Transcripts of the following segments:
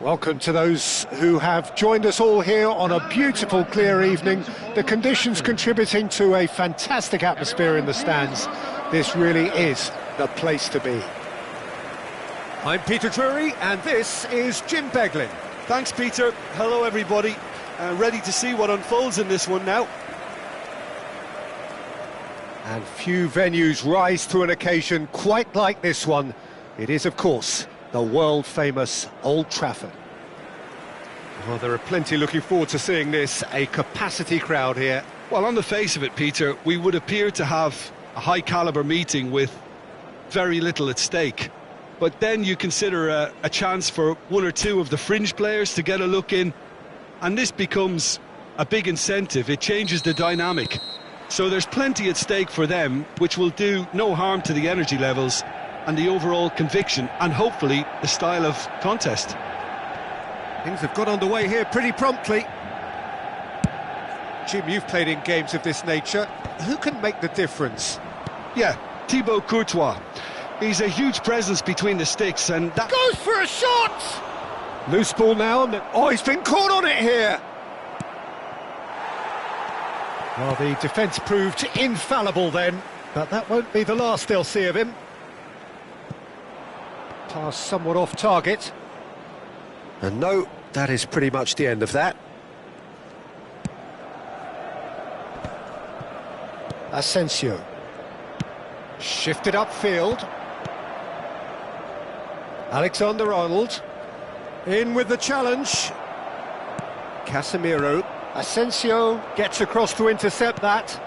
Welcome to those who have joined us all here on a beautiful, clear evening. The conditions contributing to a fantastic atmosphere in the stands. This really is the place to be. I'm Peter Drury, and this is Jim Beglin. Thanks, Peter. Hello, everybody. Ready to see what unfolds in this one now. And few venues rise to an occasion quite like this one. It is, of course, the world-famous Old Trafford. Well, there are plenty looking forward to seeing this, a capacity crowd here. Well, on the face of it, Peter, we would appear to have a high-caliber meeting with very little at stake. But then you consider a chance for one or two of the fringe players to get a look in, and this becomes a big incentive. It changes the dynamic. So there's plenty at stake for them, which will do no harm to the energy levels and the overall conviction, and hopefully the style of contest. Things have got underway here pretty promptly. Jim, you've played in games of this nature. Who can make the difference? Yeah, Thibaut Courtois. He's a huge presence between the sticks, and that goes for a shot! Loose ball now, and oh, he's been caught on it here! Well, the defence proved infallible then, but that won't be the last they'll see of him. Pass somewhat off target. And no, that is pretty much the end of that. Asensio. Shifted upfield. Alexander-Arnold. In with the challenge. Casemiro. Asensio gets across to intercept that.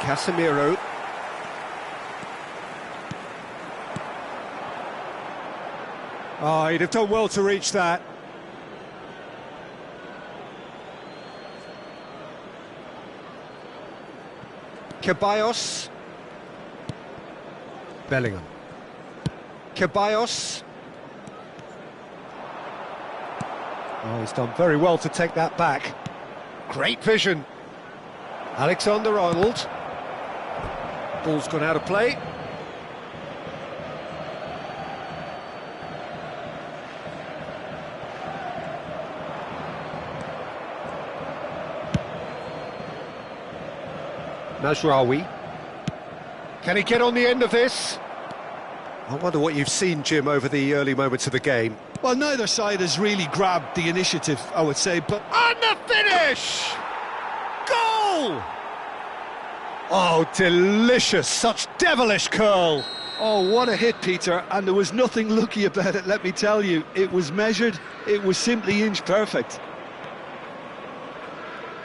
Casemiro. Oh, he'd have done well to reach that. Ceballos. Bellingham. Ceballos. Oh, he's done very well to take that back. Great vision. Alexander-Arnold. Ball's gone out of play. Mazraoui. Can he get on the end of this? I wonder what you've seen, Jim, over the early moments of the game. Well, neither side has really grabbed the initiative, I would say, but... And the finish! Goal! Oh, delicious, such devilish curl. Oh, what a hit, Peter, and there was nothing lucky about it, let me tell you. It was measured, it was simply inch perfect.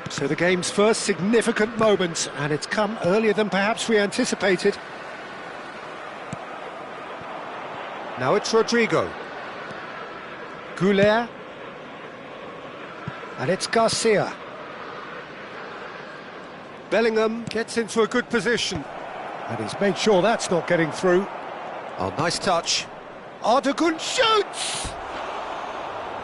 So the game's first significant moment, and it's come earlier than perhaps we anticipated. Now it's Rodrigo. Goulet. And it's Garcia. Bellingham gets into a good position. And he's made sure that's not getting through. Oh, nice touch. Ardogun shoots!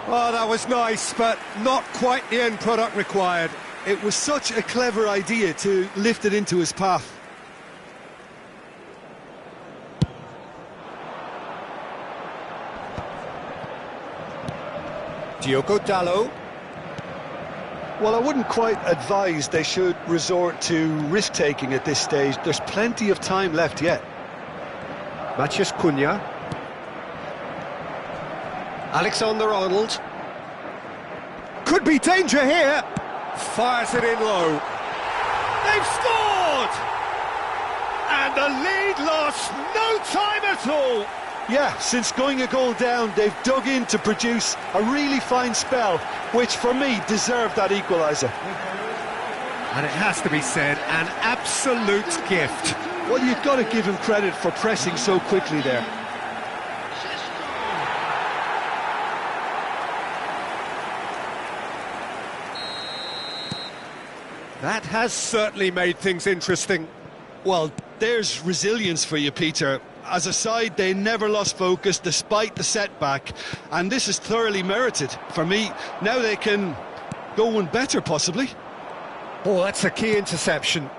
Oh, that was nice, but not quite the end product required. It was such a clever idea to lift it into his path. Diogo Dalot. Well, I wouldn't quite advise they should resort to risk-taking at this stage. There's plenty of time left yet. Matheus Cunha. Alexander-Arnold. Could be danger here. Fires it in low. They've scored! And the lead lost no time at all. Yeah, since going a goal down, they've dug in to produce a really fine spell, which for me deserved that equaliser. And it has to be said, an absolute gift. Well, you've got to give him credit for pressing so quickly there. That has certainly made things interesting. Well, there's resilience for you, Peter. As a side, they never lost focus despite the setback, and this is thoroughly merited. For me, now they can go one better, possibly. Oh, that's a key interception.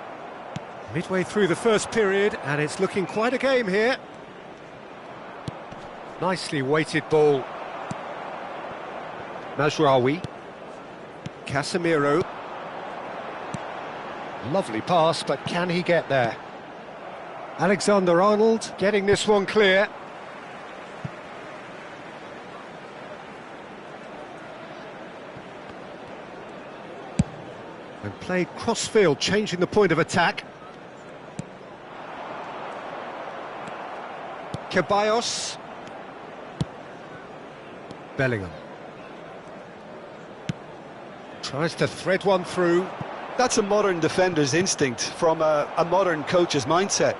Midway through the first period, and it's looking quite a game here. Nicely weighted ball. Mazraoui. Casemiro. Lovely pass, but can he get there? Alexander-Arnold getting this one clear. And played cross-field, changing the point of attack. Ceballos. Bellingham. Tries to thread one through. That's a modern defender's instinct from a modern coach's mindset.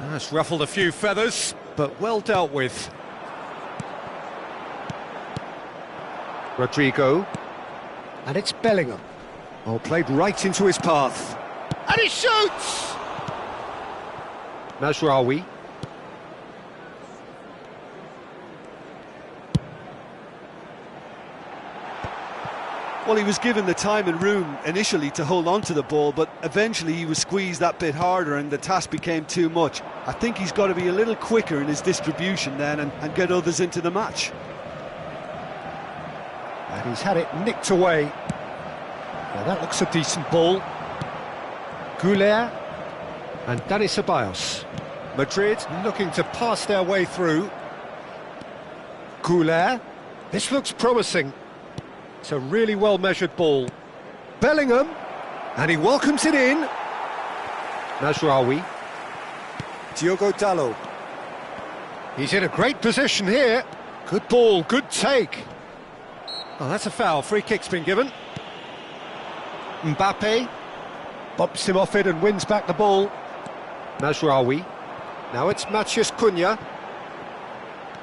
That's ruffled a few feathers, but well dealt with. Rodrigo. And it's Bellingham. Oh, played right into his path. And he shoots! Mazraoui. Well, he was given the time and room initially to hold on to the ball, but eventually he was squeezed that bit harder and the task became too much. I think he's got to be a little quicker in his distribution then and get others into the match. And he's had it nicked away. Well, that looks a decent ball. Goulet and Dani Ceballos. Madrid looking to pass their way through. Goulet. This looks promising. It's a really well-measured ball. Bellingham, and he welcomes it in. Mazraoui. Diogo Dalot. He's in a great position here. Good ball, good take. Oh, that's a foul. Free kick's been given. Mbappe bumps him off it and wins back the ball. Mazraoui. Now it's Matheus Cunha.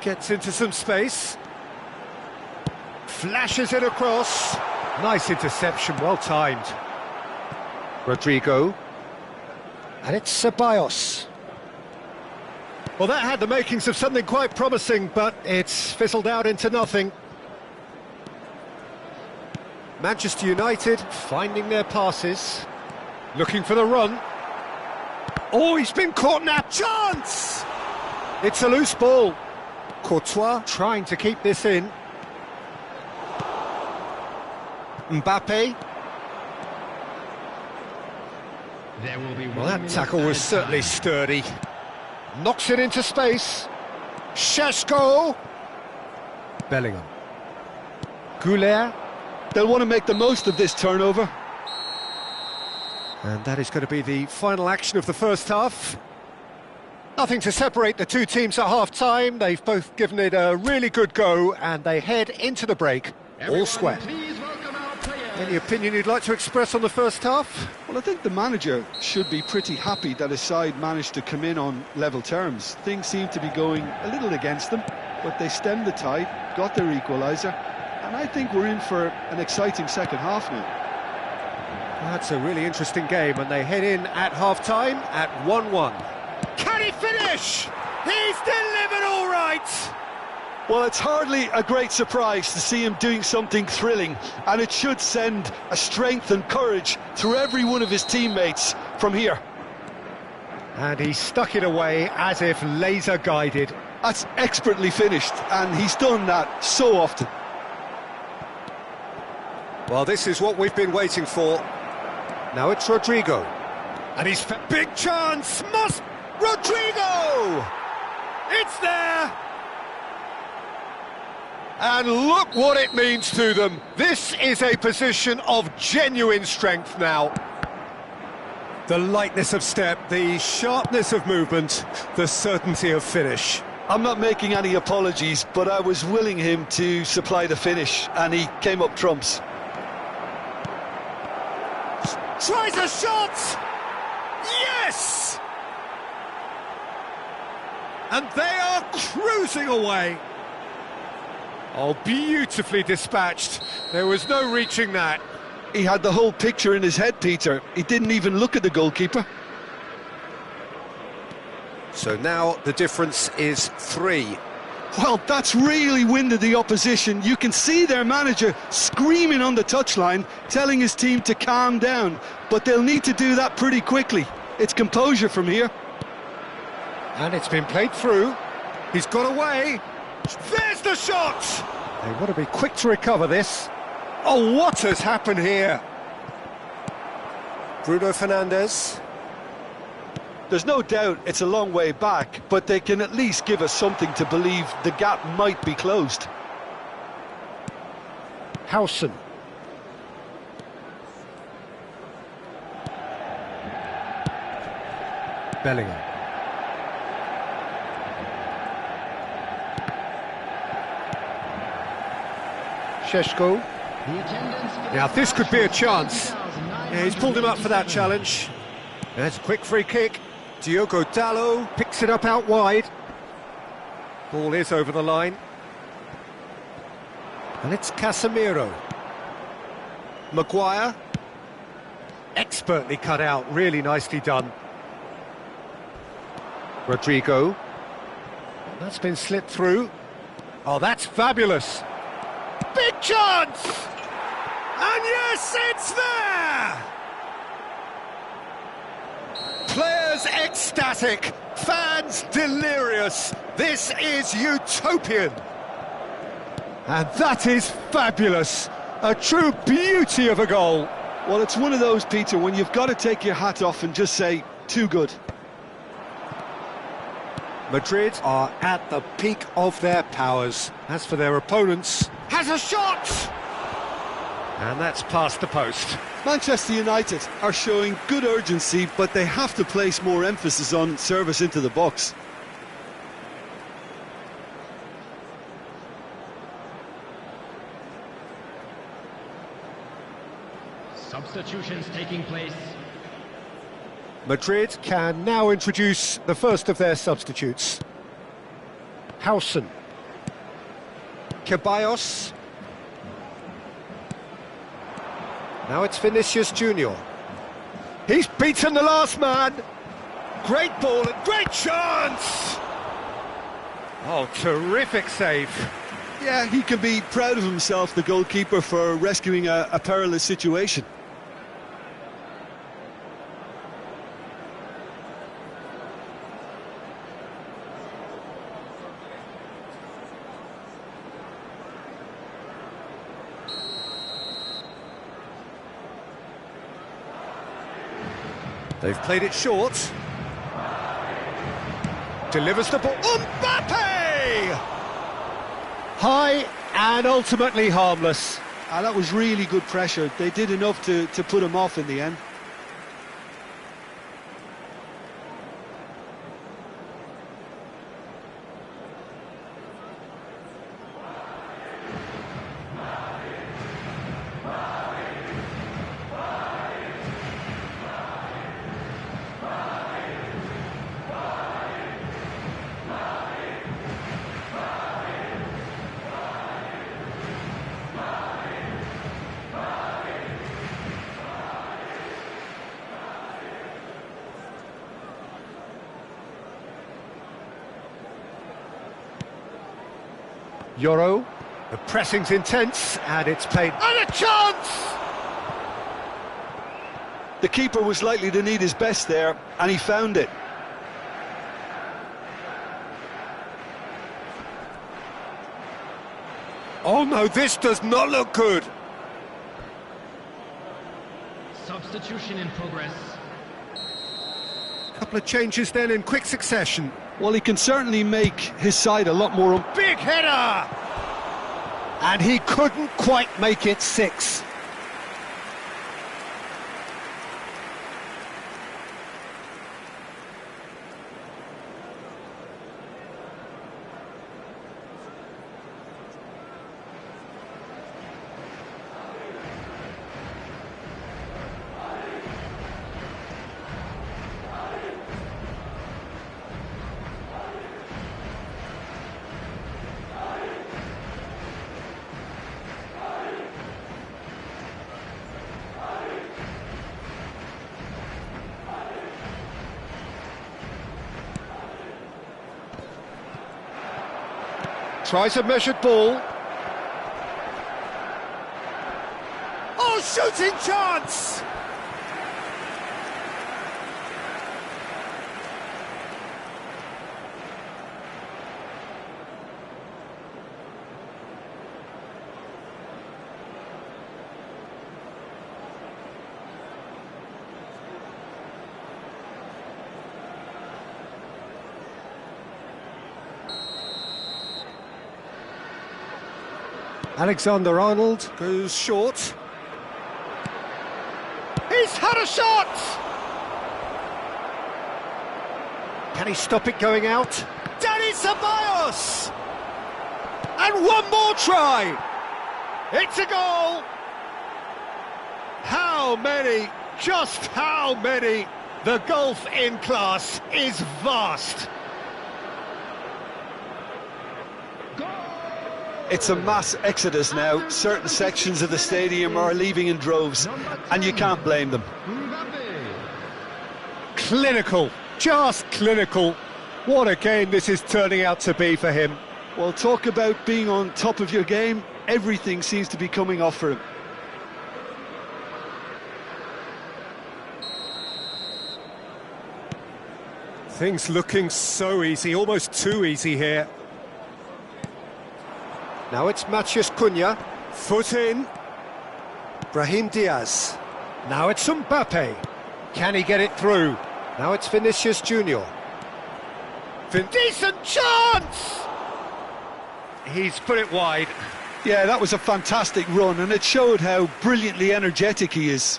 Gets into some space. Flashes it across. Nice interception, well timed. Rodrigo. And it's Ceballos. Well, that had the makings of something quite promising, but it's fizzled out into nothing. Manchester United finding their passes. Looking for the run. Oh, he's been caught now. Chance! It's a loose ball. Courtois trying to keep this in. Mbappe. Well, that tackle was certainly sturdy. Knocks it into space. Šeško. Bellingham. Goulet. They'll want to make the most of this turnover. And that is going to be the final action of the first half. Nothing to separate the two teams at half-time. They've both given it a really good go, and they head into the break all square. Any opinion you'd like to express on the first half? Well, I think the manager should be pretty happy that his side managed to come in on level terms. Things seem to be going a little against them, but they stemmed the tide, got their equaliser, and I think we're in for an exciting second half now. That's a really interesting game, and they head in at half-time at 1-1. Can he finish? He's delivered all right! Well, it's hardly a great surprise to see him doing something thrilling, and it should send a strength and courage through every one of his teammates from here. And he stuck it away as if laser-guided. That's expertly finished, and he's done that so often. Well, this is what we've been waiting for. Now it's Rodrigo. And he's... Big chance! Rodrigo! It's there! And look what it means to them. This is a position of genuine strength now. The lightness of step, the sharpness of movement, the certainty of finish. I'm not making any apologies, but I was willing him to supply the finish, and he came up trumps. Tries a shot! Yes! And they are cruising away. Oh, beautifully dispatched. There was no reaching that. He had the whole picture in his head, Peter. He didn't even look at the goalkeeper. So now the difference is 3. Well, that's really winded the opposition. You can see their manager screaming on the touchline, telling his team to calm down. But they'll need to do that pretty quickly. It's composure from here. And it's been played through. He's got away. There's the shot! They want to be quick to recover this. Oh, what has happened here? Bruno Fernandes. There's no doubt it's a long way back, but they can at least give us something to believe the gap might be closed. Howson. Bellingham. Sheshko. Now this could be a chance. Yeah, he's pulled him up for that challenge. There's a quick free kick. Diogo Dalot picks it up out wide. Ball is over the line. And it's Casemiro. Maguire. Expertly cut out, really nicely done. Rodrigo. That's been slipped through. Oh, that's fabulous. Big chance! And yes, it's there! Players ecstatic, fans delirious. This is utopian. And that is fabulous. A true beauty of a goal. Well, it's one of those, Peter, when you've got to take your hat off and just say, too good. Madrid are at the peak of their powers. As for their opponents, has a shot! And that's past the post. Manchester United are showing good urgency, but they have to place more emphasis on service into the box. Substitutions taking place. Madrid can now introduce the first of their substitutes. Howson. Ceballos. Now it's Vinicius Junior. He's beaten the last man. Great ball and great chance! Oh, terrific save. Yeah, he can be proud of himself, the goalkeeper, for rescuing a perilous situation. They've played it short. Delivers the ball. Mbappe! High and ultimately harmless. That was really good pressure. They did enough to put him off in the end. Yoro, the pressing's intense, and it's played... And a chance! The keeper was likely to need his best there, and he found it. Oh no, this does not look good! Substitution in progress. Couple of changes then in quick succession. Well, he can certainly make his side a lot more... Big header! And he couldn't quite make it 6. Tries a measured ball. Oh, shooting chance! Alexander-Arnold goes short. He's had a shot! Can he stop it going out? Dani Ceballos! And one more try! It's a goal! How many? Just how many? The gulf in class is vast. It's a mass exodus now. Certain sections of the stadium are leaving in droves, and you can't blame them. Clinical, just clinical. What a game this is turning out to be for him. Well, talk about being on top of your game. Everything seems to be coming off for him. Things looking so easy, almost too easy here. Now it's Matheus Cunha, foot in. Brahim Diaz. Now it's Mbappe. Can he get it through? Now it's Vinicius Junior. Decent chance! He's put it wide. Yeah, that was a fantastic run, and it showed how brilliantly energetic he is.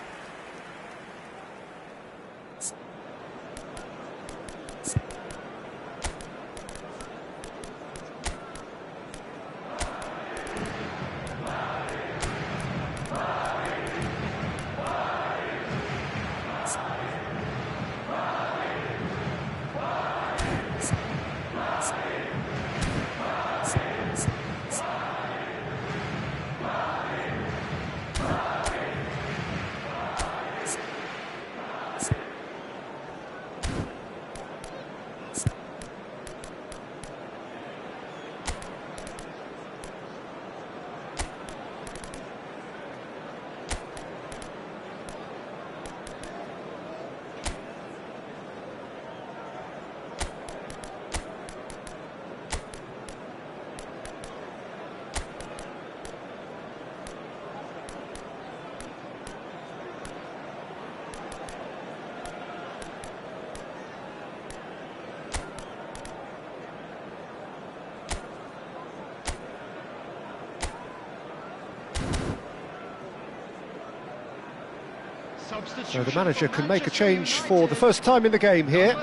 So the manager can make a change for the first time in the game here.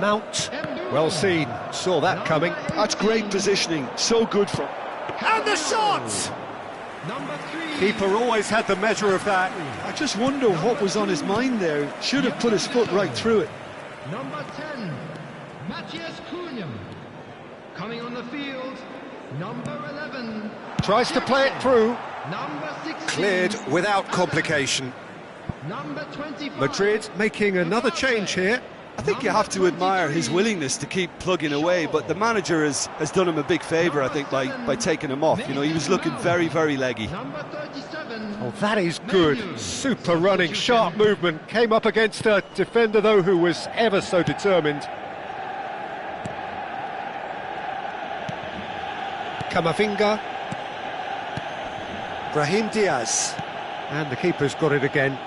Mount, well seen, saw that coming. That's great positioning, so good for... And the shot! Keeper always had the measure of that. I just wonder what was on his mind there. Should have put his foot right through it. Number 10, Matheus Cunha. Coming on the field, number 11. Tries to play it through. Number 16. Cleared without complication. Number 25. Madrid making another change here. I think you have to admire his willingness to keep plugging away, but the manager has done him a big favour, I think, by taking him off. You know, he was looking very, very leggy. Number 37. Oh, that is good. Super running, sharp movement. Came up against a defender, though, who was ever so determined. Camavinga. Brahim Diaz. And the keeper's got it again.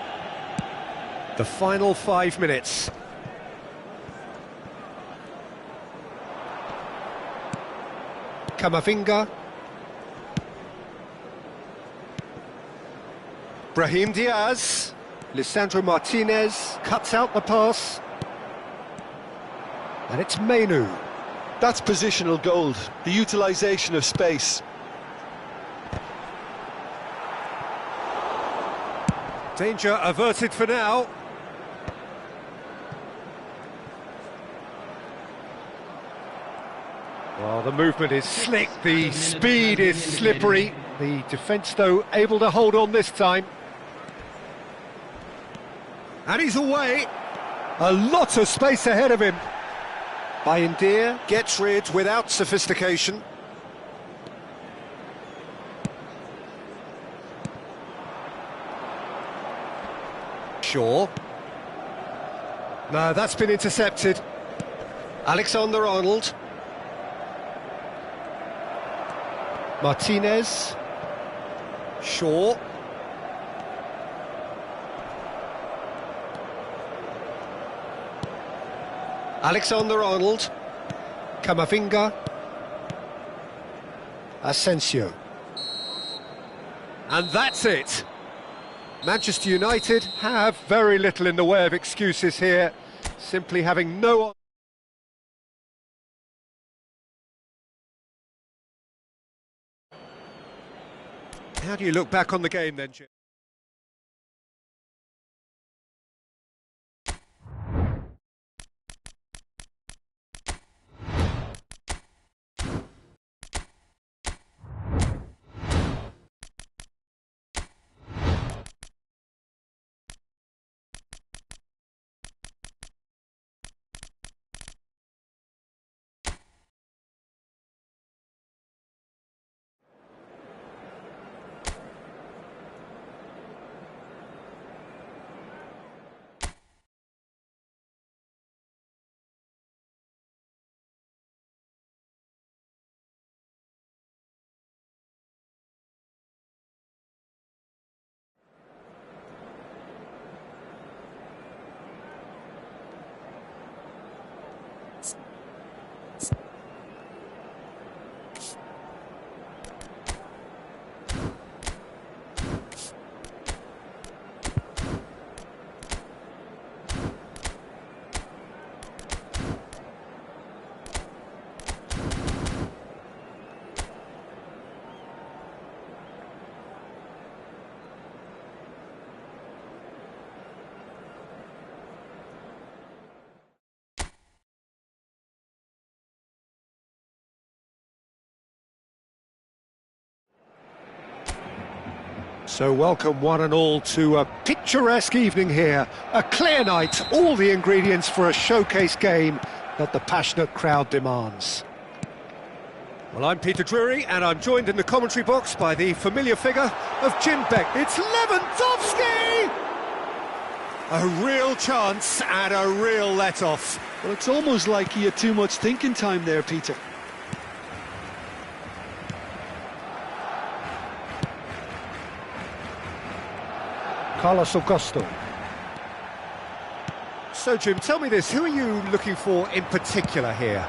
The final 5 minutes. Camavinga. Brahim Diaz. Lisandro Martinez cuts out the pass. And it's Menu. That's positional gold, the utilisation of space. Danger averted for now. Well, the movement is slick, the speed is slippery. The defence, though, able to hold on this time. And he's away. A lot of space ahead of him. Bayindir gets rid without sophistication. Shaw. No, that's been intercepted. Alexander-Arnold. Martinez. Shaw. Alexander-Arnold. Camavinga. Asensio. And that's it. Manchester United have very little in the way of excuses here, simply having no... How do you look back on the game then, Jim? So welcome one and all to a picturesque evening here, a clear night, all the ingredients for a showcase game that the passionate crowd demands. Well, I'm Peter Drury and I'm joined in the commentary box by the familiar figure of Jim Beck. It's Lewandowski! A real chance and a real let-off. Well, it's almost like he had too much thinking time there, Peter. Carlos Augusto. So, Jim, tell me this, who are you looking for in particular here?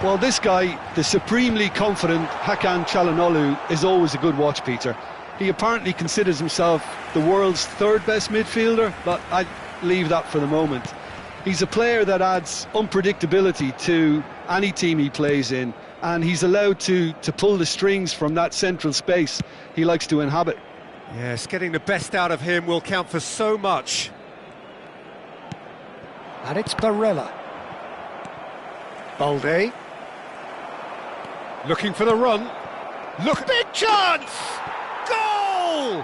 Well, this guy, the supremely confident Hakan Çalhanoğlu, is always a good watch, Peter. He apparently considers himself the world's third best midfielder, but I'd leave that for the moment. He's a player that adds unpredictability to any team he plays in, and he's allowed to pull the strings from that central space he likes to inhabit. Yes, getting the best out of him will count for so much. And it's Barella. Balde. Looking for the run. Look, big chance! Goal!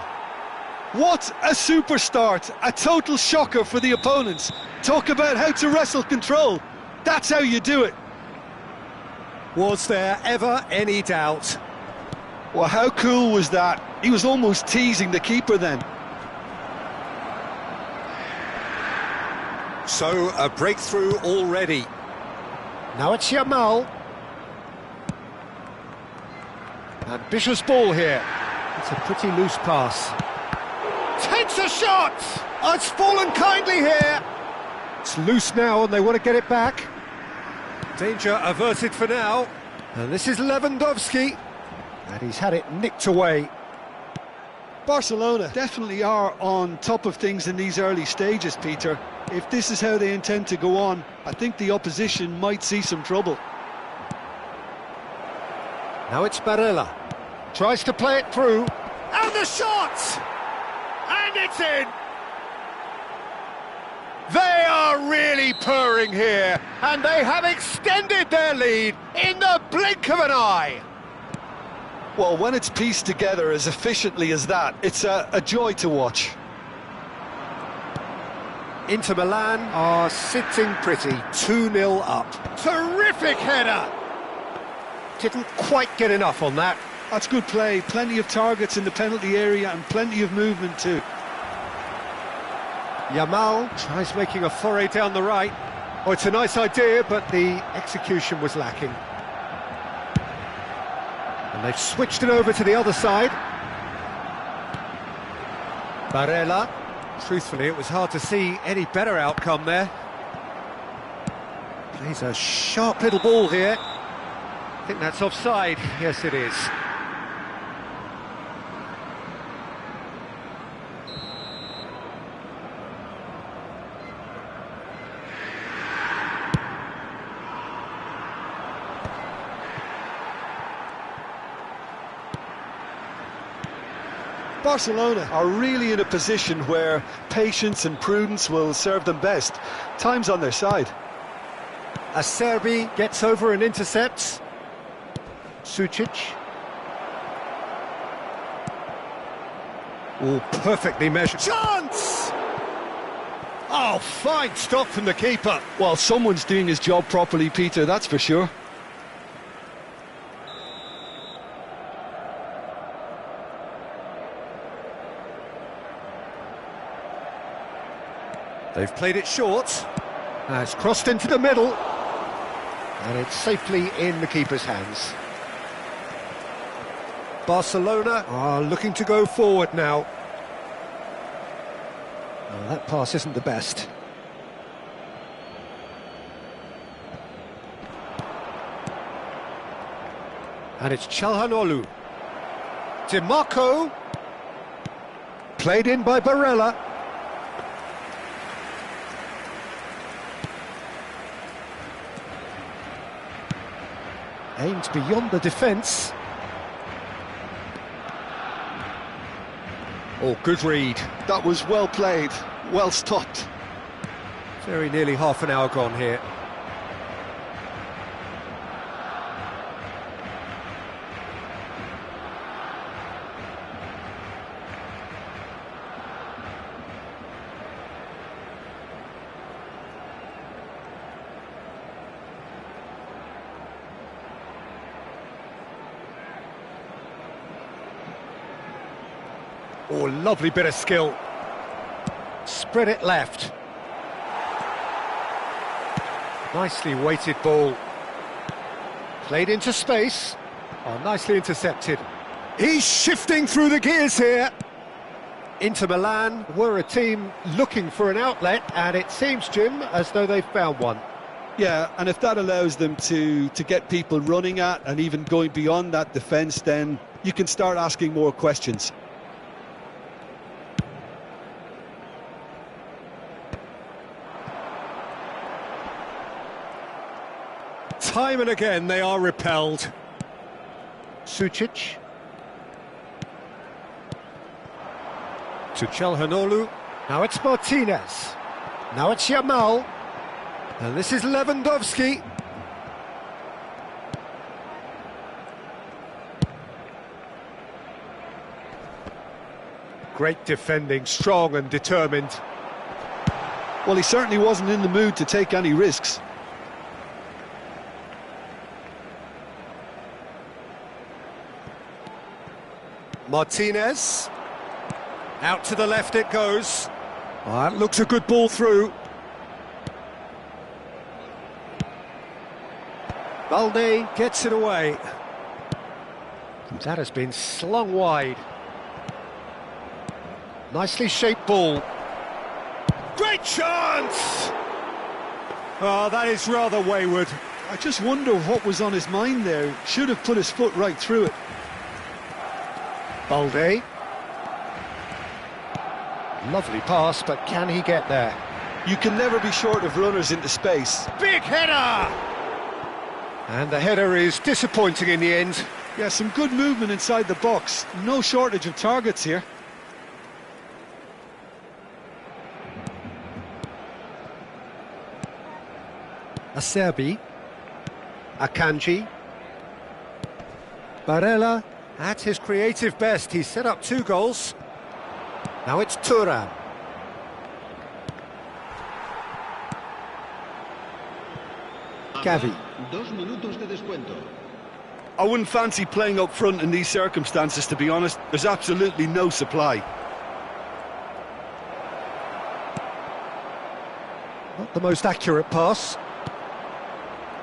What a super start, a total shocker for the opponents. Talk about how to wrestle control. That's how you do it. Was there ever any doubt? Well, how cool was that? He was almost teasing the keeper then. So, a breakthrough already. Now it's Yamal. Ambitious ball here. It's a pretty loose pass. Takes a shot! Oh, it's fallen kindly here. It's loose now and they want to get it back. Danger averted for now. And this is Lewandowski. And he's had it nicked away. Barcelona definitely are on top of things in these early stages, Peter. If this is how they intend to go on, I think the opposition might see some trouble. Now it's Barella. Tries to play it through. And the shot! And it's in! They are really purring here, and they have extended their lead in the blink of an eye. Well, when it's pieced together as efficiently as that, it's a joy to watch. Inter Milan are sitting pretty, 2-0 up. Terrific header! Didn't quite get enough on that. That's good play, plenty of targets in the penalty area and plenty of movement too. Yamal tries making a foray down the right. Oh, it's a nice idea, but the execution was lacking. And they've switched it over to the other side. Barella. Truthfully, it was hard to see any better outcome there. Plays a sharp little ball here. I think that's offside. Yes, it is. Barcelona are really in a position where patience and prudence will serve them best. Time's on their side. Acerbi gets over and intercepts. Sucic. Oh, perfectly measured. Chance! Oh, fine stop from the keeper. Well, someone's doing his job properly, Peter, that's for sure. They've played it short. It's crossed into the middle. And it's safely in the keeper's hands. Barcelona are looking to go forward now. Well, that pass isn't the best. And it's Çalhanoğlu. DiMarco. Played in by Barella. Aimed beyond the defence. Oh, good read. That was well played, well stopped. Very nearly half an hour gone here. Oh, lovely bit of skill. Spread it left. Nicely weighted ball. Played into space. Oh, nicely intercepted. He's shifting through the gears here. Inter Milan were a team looking for an outlet, and it seems, Jim, as though they've found one. Yeah, and if that allows them to get people running at and even going beyond that defence, then you can start asking more questions. Time and again they are repelled. Sucic. To Çalhanoğlu. Now it's Martinez. Now it's Yamal. And this is Lewandowski. Great defending, strong and determined. Well, he certainly wasn't in the mood to take any risks. Martinez. Out to the left it goes. Oh, that looks a good ball through. Balde gets it away. That has been slung wide. Nicely shaped ball. Great chance! Oh, that is rather wayward. I just wonder what was on his mind there. Should have put his foot right through it. Balde. Lovely pass, but can he get there? You can never be short of runners into space. Big header! And the header is disappointing in the end. Yeah, some good movement inside the box. No shortage of targets here. Acerbi. Akanji. Barella, at his creative best, he's set up 2 goals. Now it's Thuram. Gavi. 2 minutos de descuento. I wouldn't fancy playing up front in these circumstances, to be honest. There's absolutely no supply. Not the most accurate pass.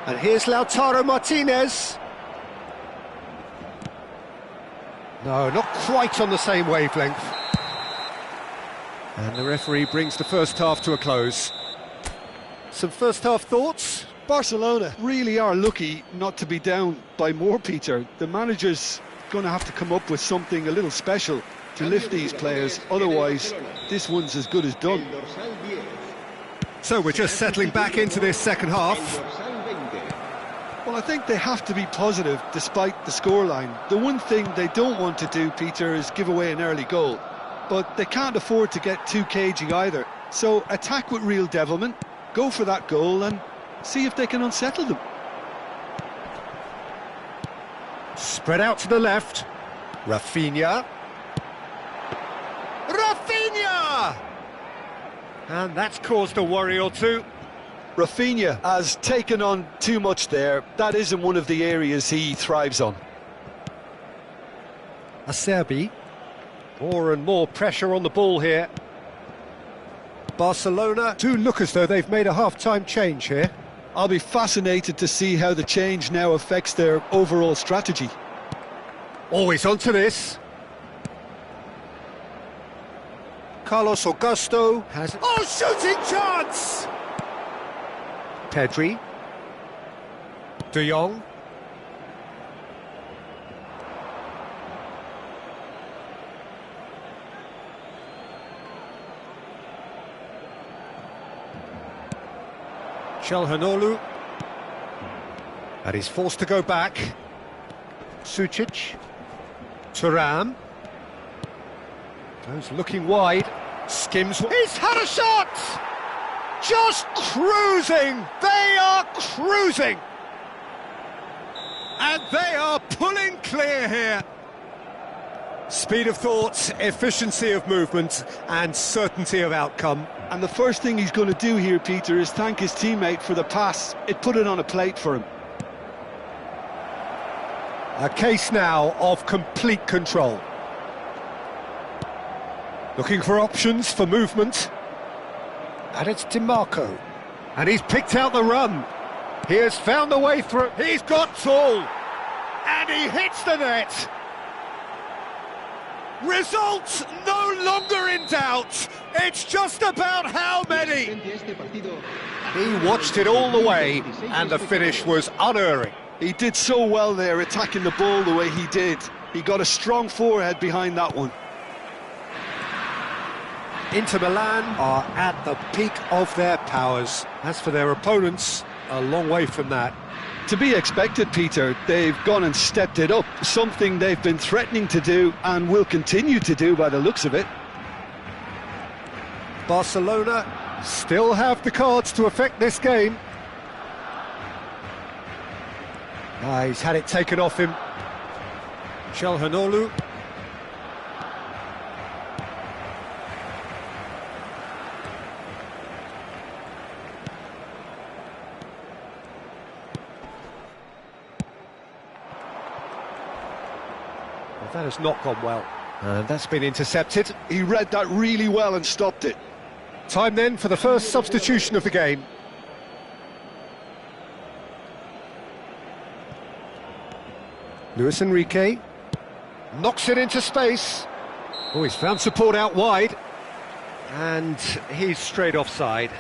And here's Lautaro Martinez. No, not quite on the same wavelength. And the referee brings the first half to a close. Some first half thoughts? Barcelona really are lucky not to be down by more, Peter. The manager's going to have to come up with something a little special to lift these players. Otherwise, this one's as good as done. So we're just settling back into this second half. Well, I think they have to be positive despite the scoreline. The one thing they don't want to do, Peter, is give away an early goal. But they can't afford to get too cagey either. So attack with real devilment, go for that goal and see if they can unsettle them. Spread out to the left. Rafinha. Rafinha! And that's caused a worry or two. Rafinha has taken on too much there. That isn't one of the areas he thrives on. Acerbi. More and more pressure on the ball here. Barcelona do look as though they've made a half-time change here. I'll be fascinated to see how the change now affects their overall strategy. Always onto this. Carlos Augusto has... Oh, shooting chance! Pedri. De Jong. Çalhanoğlu. And he's forced to go back. Sucic. Thuram. Goes looking wide. Skims. He's had a shot! Just cruising! They are cruising! And they are pulling clear here. Speed of thought, efficiency of movement, and certainty of outcome. And the first thing he's going to do here, Peter, is thank his teammate for the pass. It put it on a plate for him. A case now of complete control. Looking for options for movement. And it's DiMarco. And he's picked out the run. He has found the way through. He's got tall. And he hits the net. Results no longer in doubt. It's just about how many. He watched it all the way, and the finish was unerring. He did so well there, attacking the ball the way he did. He got a strong forehead behind that one. Inter Milan are at the peak of their powers. As for their opponents, a long way from that. To be expected, Peter. They've gone and stepped it up, something they've been threatening to do and will continue to do by the looks of it. Barcelona still have the cards to affect this game. He's had it taken off him. Çalhanoğlu. That has not gone well, and that's been intercepted. He read that really well and stopped it. Time then for the first substitution of the game. Luis Enrique knocks it into space. Oh, he's found support out wide, and he's straight offside.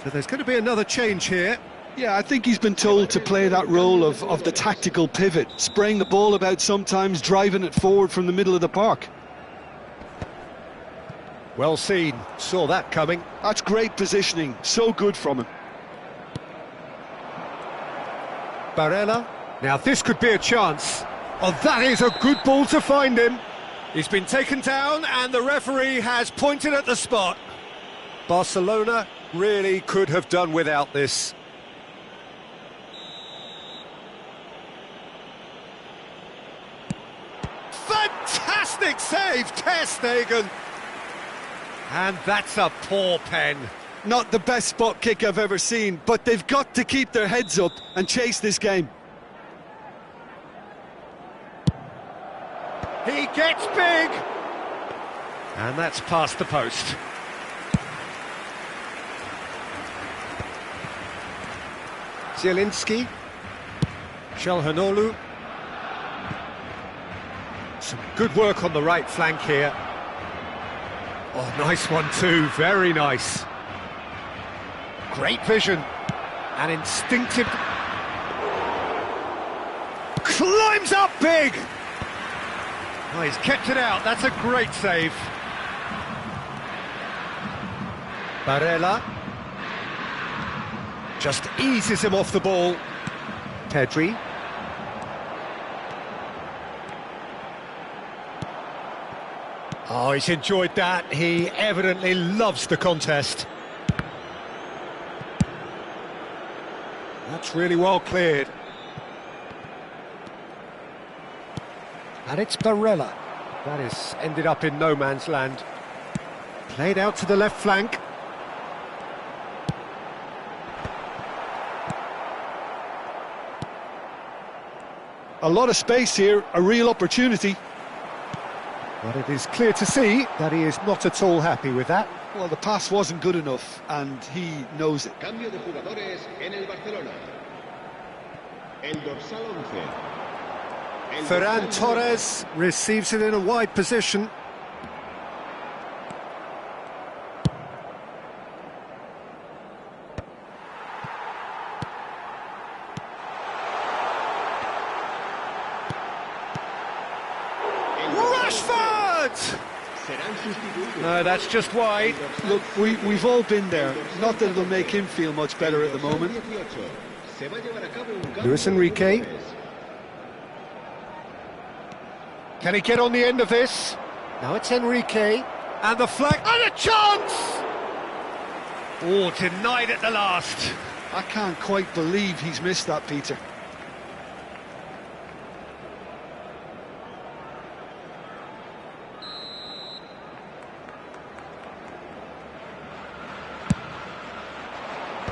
So there's going to be another change here. Yeah, I think he's been told to play that role of the tactical pivot, spraying the ball about sometimes, driving it forward from the middle of the park. Well seen, saw that coming. That's great positioning, so good from him. Barella, now this could be a chance. Oh, that is a good ball to find him. He's been taken down and the referee has pointed at the spot. Barcelona really could have done without this. Fantastic save, Ter Stegen. And that's a poor pen. Not the best spot kick I've ever seen, but they've got to keep their heads up and chase this game. He gets big! And that's past the post. Zielinski. Shalhanoglu. Some good work on the right flank here. Oh, nice one too, very nice. Great vision. And instinctive... Climbs up big! Oh, he's kept it out, that's a great save. Barella. Just eases him off the ball. Pedri. Oh, he's enjoyed that. He evidently loves the contest. That's really well cleared. And it's Barella. That has ended up in no man's land. Played out to the left flank. A lot of space here, a real opportunity. But it is clear to see that he is not at all happy with that. Well, the pass wasn't good enough, and he knows it. Cambio de jugadores en el Barcelona. El dorsal 11. Ferran Torres receives it in a wide position. Rashford! No, that's just wide. Look, we've all been there. Not that it'll make him feel much better at the moment. Luis Enrique. Can he get on the end of this? Now it's Enrique. And the flag. And a chance! Oh, denied at the last. I can't quite believe he's missed that, Peter.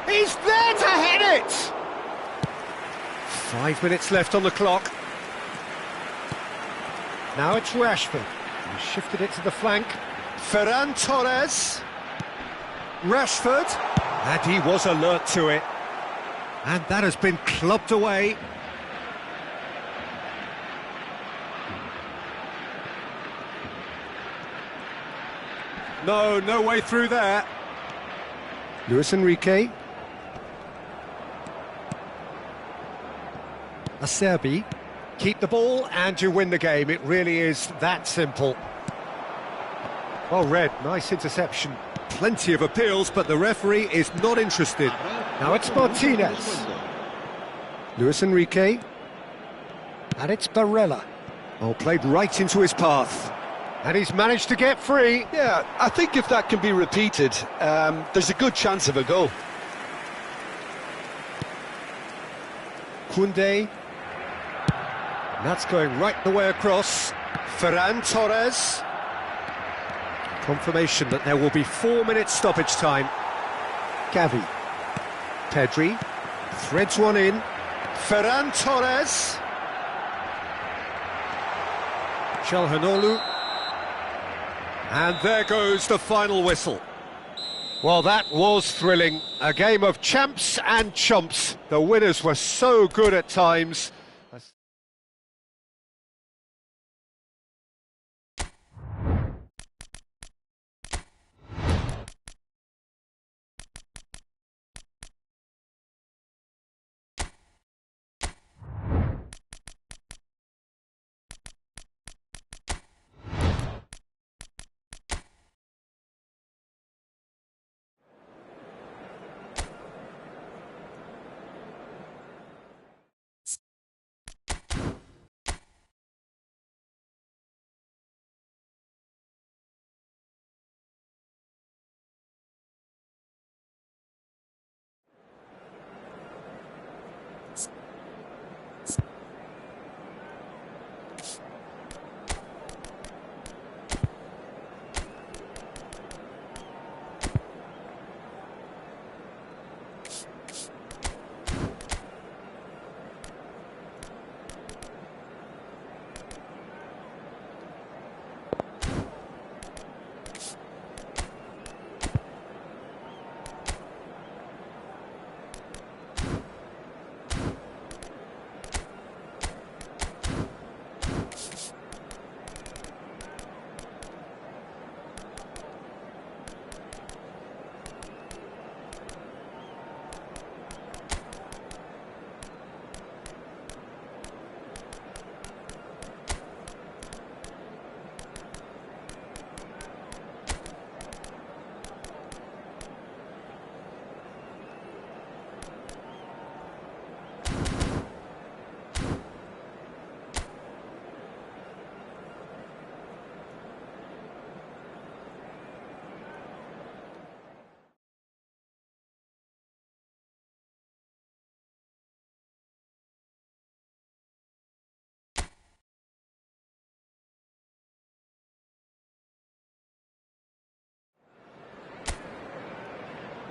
He's there to head it! 5 minutes left on the clock. Now it's Rashford. He shifted it to the flank. Ferran Torres. Rashford. And he was alert to it. And that has been clubbed away. No way through there. Luis Enrique. Acerbi. Keep the ball and you win the game. It really is that simple. Well read, nice interception. Plenty of appeals, but the referee is not interested. Now it's Martinez. Luis Enrique. And it's Barella. Oh, played right into his path. And he's managed to get free. Yeah, I think if that can be repeated, there's a good chance of a goal. Koundé. That's going right the way across. Ferran Torres. Confirmation that there will be 4 minutes stoppage time. Gavi. Pedri. Threads one in. Ferran Torres. Shalhanoglu. And there goes the final whistle. Well, that was thrilling. A game of champs and chumps. The winners were so good at times.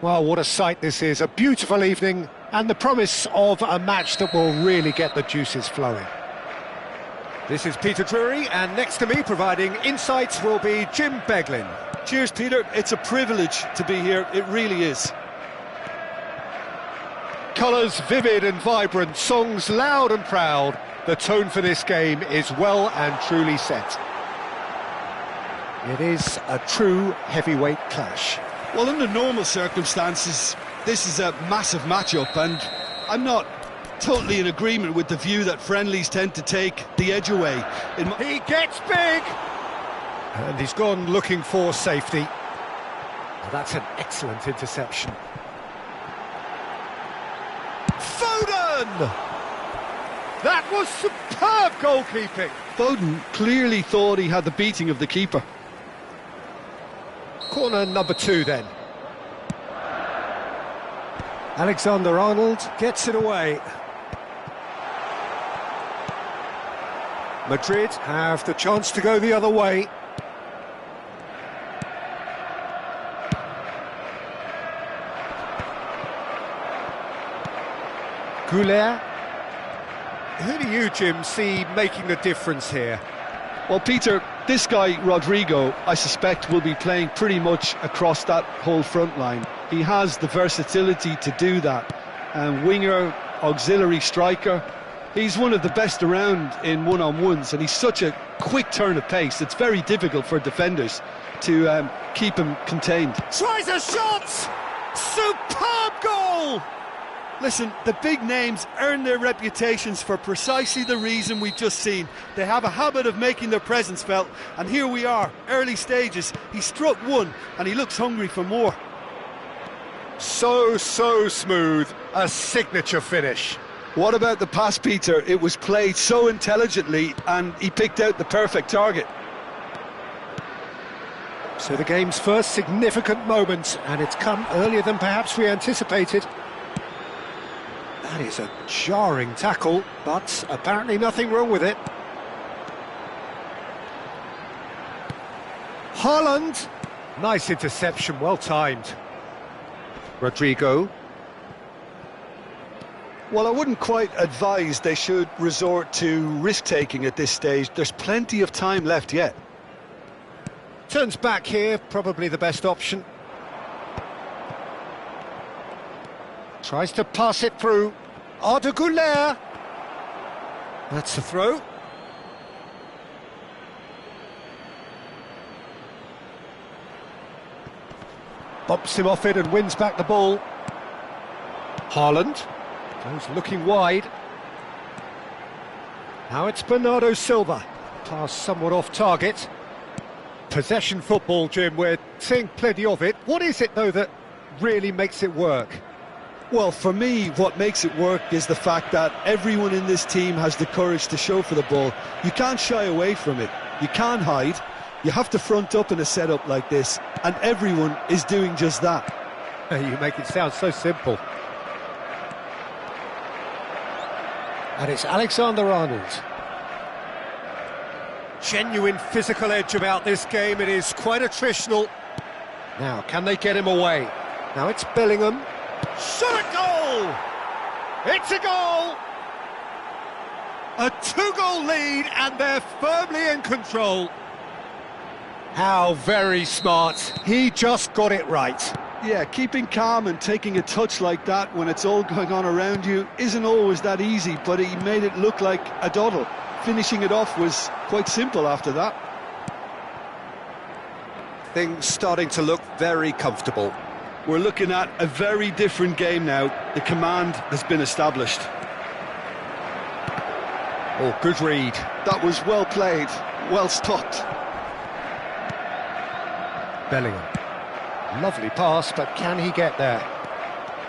Well, what a sight this is. A beautiful evening and the promise of a match that will really get the juices flowing. This is Peter Drury, and next to me providing insights will be Jim Beglin. Cheers, Peter. It's a privilege to be here. It really is. Colours vivid and vibrant, songs loud and proud. The tone for this game is well and truly set. It is a true heavyweight clash. Well, under normal circumstances, this is a massive matchup, and I'm not totally in agreement with the view that friendlies tend to take the edge away. He gets big! And he's gone looking for safety. Well, that's an excellent interception. Foden! That was superb goalkeeping. Foden clearly thought he had the beating of the keeper. Corner number 2 then. Alexander-Arnold gets it away. Madrid have the chance to go the other way. Goulet. Who do you, Jim, see making the difference here? Well, Peter, this guy, Rodrigo, I suspect will be playing pretty much across that whole front line. He has the versatility to do that. Winger, auxiliary striker. He's one of the best around in one-on-ones, and he's such a quick turn of pace. It's very difficult for defenders to keep him contained. Tries a shot! Superb goal! Listen, the big names earn their reputations for precisely the reason we've just seen. They have a habit of making their presence felt, and here we are, early stages. He struck one, and he looks hungry for more. So smooth, a signature finish. What about the pass, Peter? It was played so intelligently, and he picked out the perfect target. So the game's first significant moment, and it's come earlier than perhaps we anticipated. That is a jarring tackle, but apparently nothing wrong with it. Haaland! Nice interception, well timed. Rodrigo. Well, I wouldn't quite advise they should resort to risk-taking at this stage. There's plenty of time left yet. Turns back here, probably the best option. Tries to pass it through. Arda Güler. That's a throw. Bumps him off it and wins back the ball. Haaland goes looking wide. Now it's Bernardo Silva. Pass somewhat off target. Possession football, Jim, we're seeing plenty of it. What is it, though, that really makes it work? Well, for me, what makes it work is the fact that everyone in this team has the courage to show for the ball. You can't shy away from it. You can't hide. You have to front up in a setup like this, and everyone is doing just that. You make it sound so simple. And it's Alexander-Arnold. Genuine physical edge about this game. It is quite attritional. Now, can they get him away? Now it's Bellingham. Shot a goal! It's a goal! A 2-goal lead, and they're firmly in control. How very smart. He just got it right. Yeah, keeping calm and taking a touch like that when it's all going on around you isn't always that easy, but he made it look like a doddle. Finishing it off was quite simple after that. Things starting to look very comfortable. We're looking at a very different game now. The command has been established. Oh, good read. That was well played, well stopped. Bellingham. Lovely pass, but can he get there?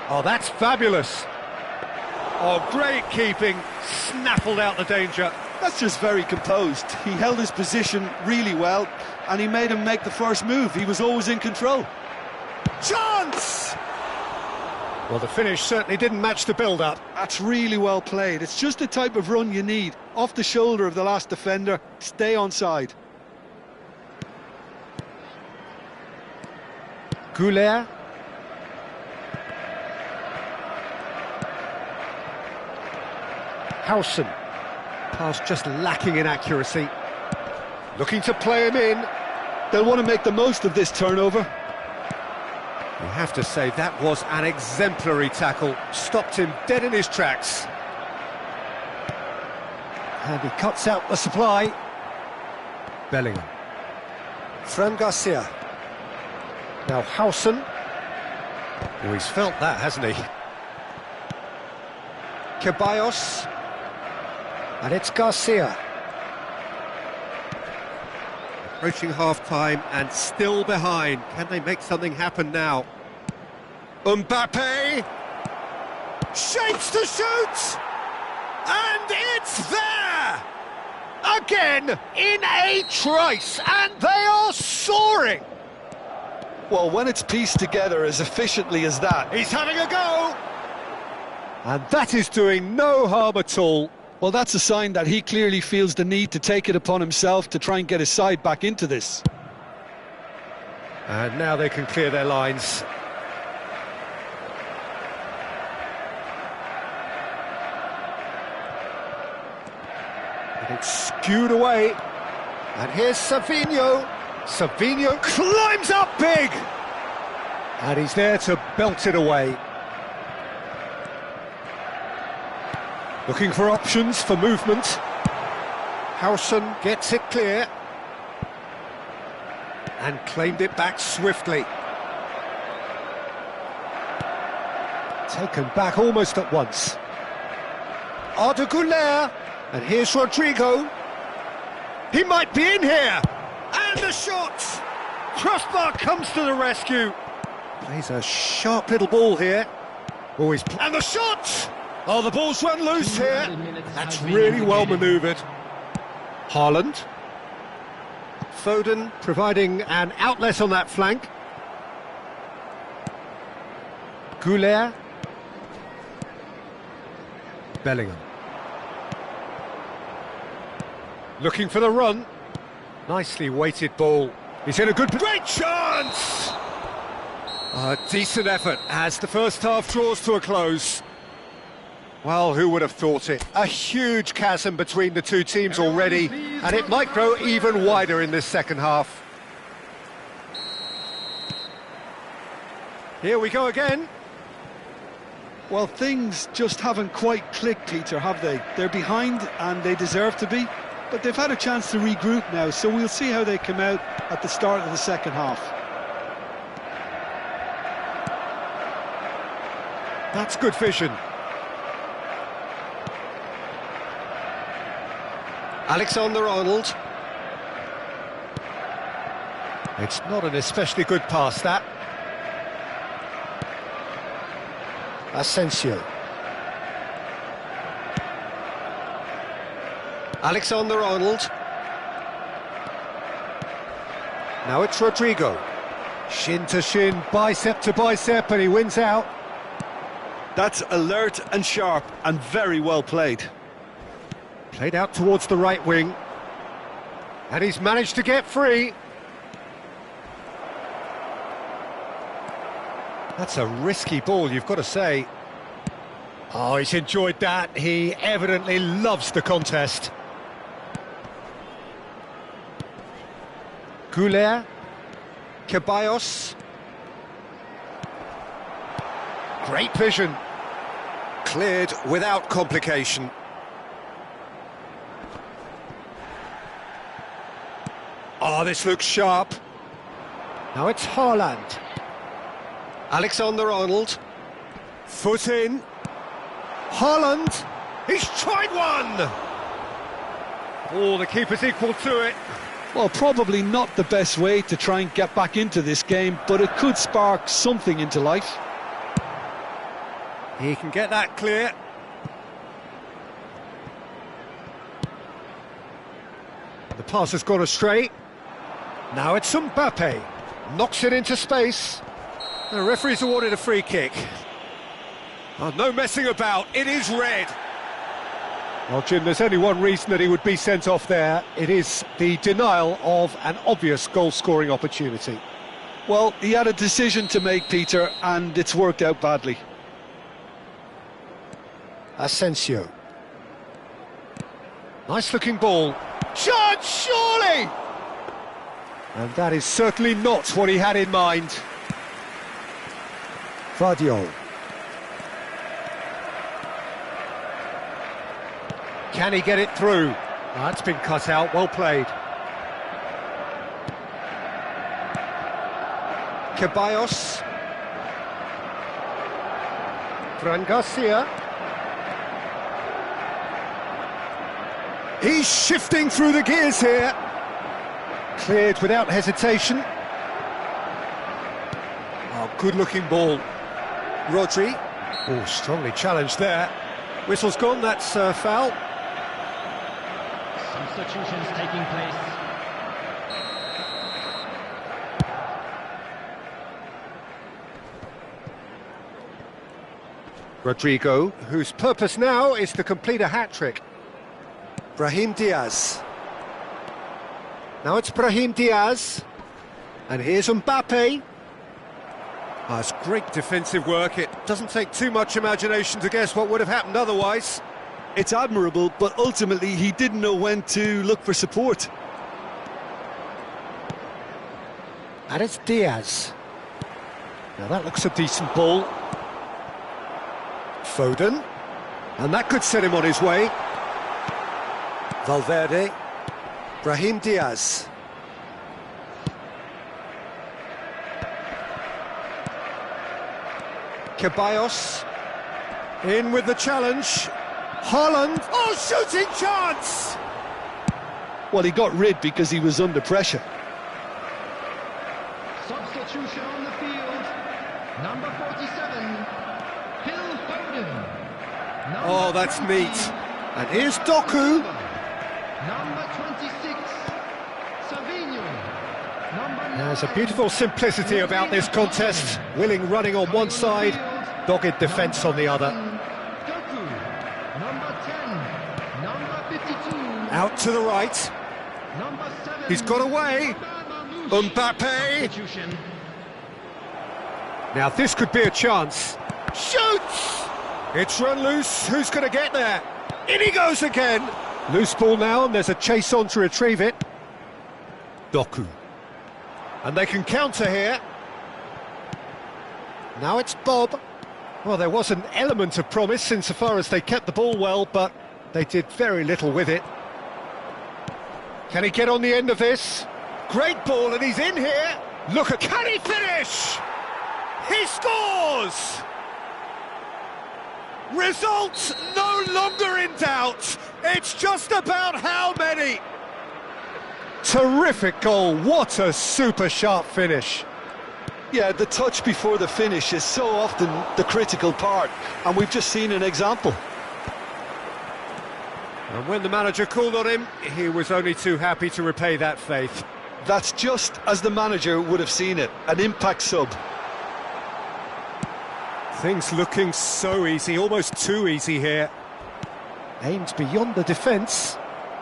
Oh, that's fabulous. Oh, great keeping. Snaffled out the danger. That's just very composed. He held his position really well, and he made him make the first move. He was always in control. Chance! Well, the finish certainly didn't match the build-up. That's really well played. It's just the type of run you need. Off the shoulder of the last defender, stay onside. Goulet. Howson. Pass just lacking in accuracy. Looking to play him in. They'll want to make the most of this turnover. You have to say that was an exemplary tackle. Stopped him dead in his tracks. And he cuts out the supply. Bellingham. Fran Garcia. Now Howson. Oh, he's felt that, hasn't he? Ceballos. And it's Garcia. Approaching half-time and still behind. Can they make something happen now? Mbappe. Shapes to shoot. And it's there! Again, in a trice, and they are soaring! Well, when it's pieced together as efficiently as that... He's having a go! And that is doing no harm at all. Well, that's a sign that he clearly feels the need to take it upon himself to try and get his side back into this. And now they can clear their lines. And it's skewed away. And here's Savinho. Savinho climbs up big! And he's there to belt it away. Looking for options for movement. Howson gets it clear. And claimed it back swiftly. Taken back almost at once. Arda Güler. And here's Rodrigo. He might be in here. And the shot! Crossbar comes to the rescue. Plays a sharp little ball here. Always and the shot! Oh, the ball's run loose here. That's really well manoeuvred. Haaland. Foden providing an outlet on that flank. Güler. Bellingham. Looking for the run. Nicely weighted ball. He's in a good... Great chance! A decent effort as the first half draws to a close. Well, who would have thought it? A huge chasm between the two teams already, and it might grow even wider in this second half. Here we go again. Well, things just haven't quite clicked, Peter, have they? They're behind, and they deserve to be, but they've had a chance to regroup now, so we'll see how they come out at the start of the second half. That's good vision. Alexander-Arnold. It's not an especially good pass, that. Asensio. Alexander-Arnold. Now it's Rodrigo. Shin to shin, bicep to bicep, and he wins out. That's alert and sharp and very well played. Played out towards the right wing. And he's managed to get free. That's a risky ball, you've got to say. Oh, he's enjoyed that. He evidently loves the contest. Güler. Ceballos. Great vision. Cleared without complication. Oh, this looks sharp. Now it's Haaland. Alexander-Arnold. Foot in. Haaland. He's tried one! Oh, the keeper's equal to it. Well, probably not the best way to try and get back into this game, but it could spark something into life. He can get that clear. The pass has gone astray. Now it's Mbappe. Knocks it into space. The referee's awarded a free kick. Oh, no messing about, it is red. Well, Jim, there's only one reason that he would be sent off there. It is the denial of an obvious goal-scoring opportunity. Well, he had a decision to make, Peter, and it's worked out badly. Asensio. Nice looking ball. Chance, surely! And that is certainly not what he had in mind. Vardiol. Can he get it through? That's been cut out, well played. Ceballos. Fran Garcia. He's shifting through the gears here. Cleared without hesitation. Oh, good-looking ball. Rodri. Oh, strongly challenged there. Whistle's gone, that's foul. Substitutions taking place. Rodrigo, whose purpose now is to complete a hat-trick. Brahim Diaz. Now it's Brahim Diaz. And here's Mbappe. Oh, it's great defensive work. It doesn't take too much imagination to guess what would have happened otherwise. It's admirable, but ultimately he didn't know when to look for support. And it's Diaz. Now that looks a decent ball. Foden. And that could set him on his way. Valverde. Brahim Diaz. Ceballos. In with the challenge. Haaland. Oh, shooting chance! Well, he got rid because he was under pressure. Substitution on the field. Number 47, Phil Foden. Oh, that's neat. And here's Doku. Number 26, Savinho. There's a beautiful simplicity about this contest. Willing running on one side, dogged defence on the other. Number 10, number 52. Out to the right. Number 7. He's got away. Mbappe. Substitution. Now this could be a chance. Shoots! It's run loose. Who's going to get there? In he goes again. Loose ball now, and there's a chase on to retrieve it. Doku. And they can counter here. Now it's Bob. Well, there was an element of promise insofar as they kept the ball well, but they did very little with it. Can he get on the end of this? Great ball, and he's in here. Look at... Can he finish? He scores! Results no longer in doubt. It's just about how many. Terrific goal. What a super sharp finish. Yeah, the touch before the finish is so often the critical part, and we've just seen an example. And when the manager called on him, he was only too happy to repay that faith. That's just as the manager would have seen it, an impact sub. Things looking so easy, almost too easy here. Aimed beyond the defence.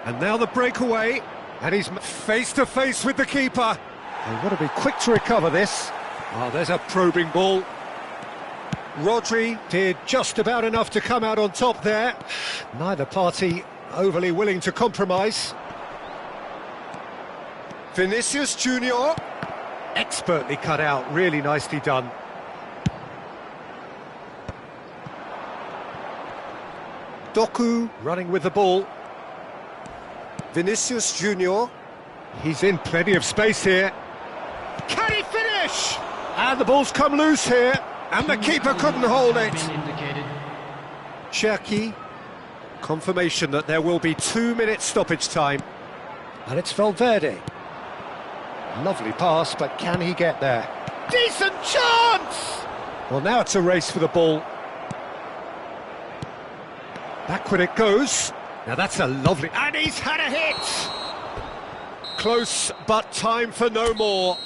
And now the breakaway. And he's face to face with the keeper. They've got to be quick to recover this. Oh, there's a probing ball. Rodri did just about enough to come out on top there. Neither party overly willing to compromise. Vinicius Junior. Expertly cut out, really nicely done. Doku running with the ball. Vinicius Junior. He's in plenty of space here. Can he finish? And the ball's come loose here, and the keeper couldn't hold it. Cherki. Confirmation that there will be 2 minutes stoppage time. And it's Valverde. Lovely pass, but can he get there? Decent chance! Well, now it's a race for the ball. Backward it goes. Now that's a lovely... And he's had a hit! Close, but time for no more.